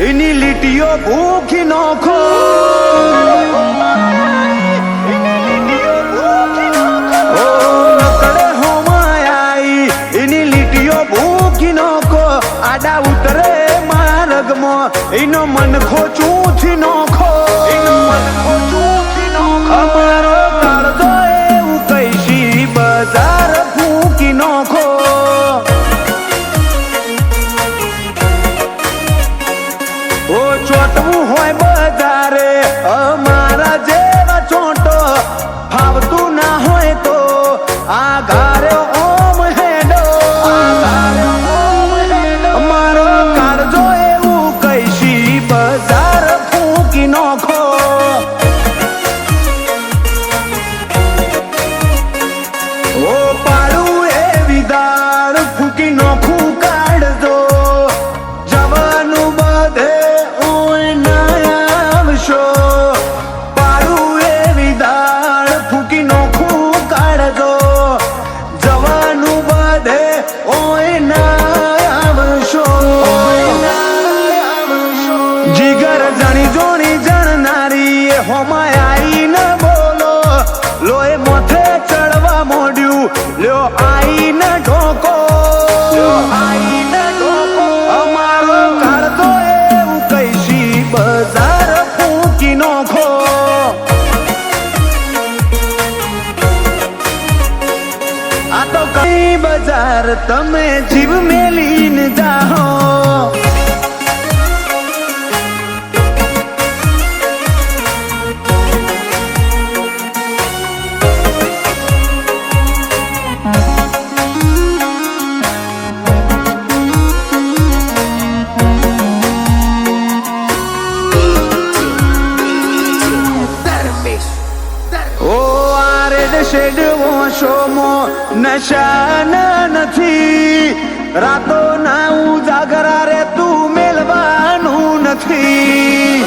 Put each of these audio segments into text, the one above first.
એની લીટીઓ ભૂખી નોખો નકડે હોમાઈ એની લીટીઓ ભૂખી નોખો આડા ઉતરે માર્ગમાં એનો મન ખોચુંથી નોખો અમારો કાળજો એવું કઈશી બજાર ફૂકી નોખો ઓ ચોટવું હોય બજારે અમારા જેવા ચોટો ફાવતું ના હોય તો આ ઘરે ઓમ હેડો અમારો કાળજો એવું કઈશી બજાર ફૂકી નોખો ઓ પાડું એ વિદાળ ફૂકી નોખું કાઢજો જવાનું બધે ઓય ના આવશો પાડું એ વિદાળ ફૂકી નોખું કાઢજો જવાનું બધે ઓય ના આવશો જીગર જણી જોણી જણનારી એ હોમાય આઈ ન બોલો લોહી મોથે ચડવા મોડ્યું લ્યો આઈ ન ઢોકો અમારો કાળજો એવું કઈશી બજાર ફૂકી નોખો આ તો કઈ બજાર તમે જીવ મેલીને જાઓ ઓ આ રેડ શેડ વોશોમો નશાન નથી રાતો ના ઉજાગરા રે તું મેલવાનું નથી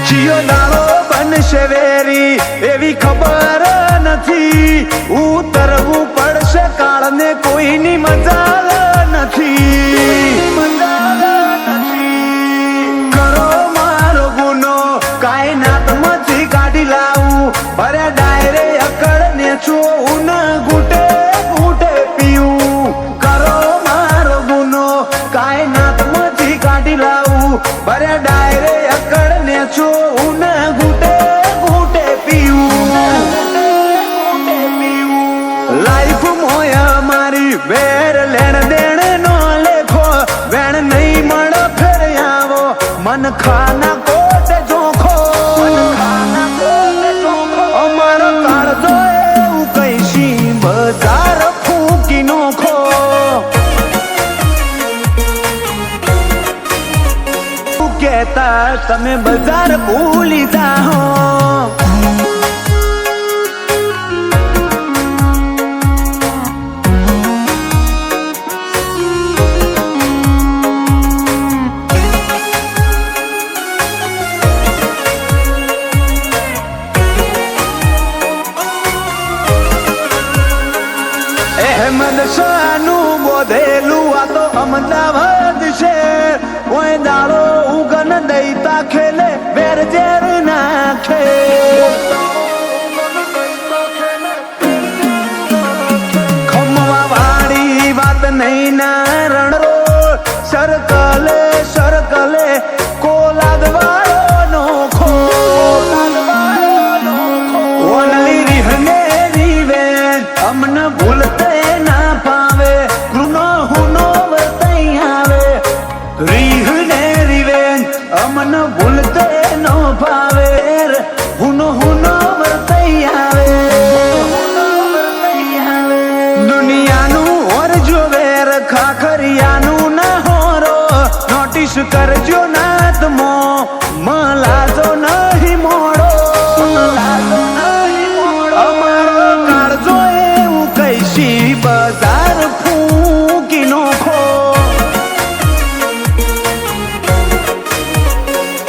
ચિયો દાડો બનશે વેરી એવી ખબર નથી ઉતરવું પડશે કાળને કોઈની મજાલ નથી કાયનાતમાંથી કાઢી લાવું ભરે ડાયરે અકડ ને ચોઉન ઘૂટે ઘૂટે પીવું કરો મારો ગુનો કાયનાતમાંથી કાઢી લાવું ભરે ડાયરે અકડ ને ચોઉન ઘૂટે ઘૂટે પીવું લાઈફ મોય મારી વેર લેણ દેણ નો લેખો વેણ નહીં મળે ફેર આવો મન ખાના કોટ જોખો અમારો કાળજો એવું કઈશી બજાર ફૂકી નોખો કહેતા તમે બજાર ભૂલી જાઓ અહેમદ શાહનું બોધેલું આ તો અમદાવાદ છે કોઈ દાડો ઉગન દઈતા ખેલે વેર ઝેર નાખે ખમવા વાળી વાત નહીં ના રણરો સરકલે સરકલે કોલાદ વાળો નોખો ઓનલી રીહને રીવેન અમને ભૂલતે ના પાવે ગુનો હુનો વર્તાઈ આવે રીહ ને રીવેન અમને ભૂલતે નો પાવે હુનો હુનો વર્તાઈ આવે દુનિયાનું ઓર જો વેર ખાખરિયાનું ના હોરો નોટિસ કરજો નાતમો મલાજો નહીં મોડો અમારો કાળજો એવું કઈશી બજાર ફૂકી નોખો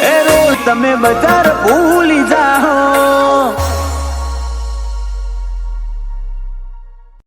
એ રોજ તમે બજાર ભૂલી જાઓ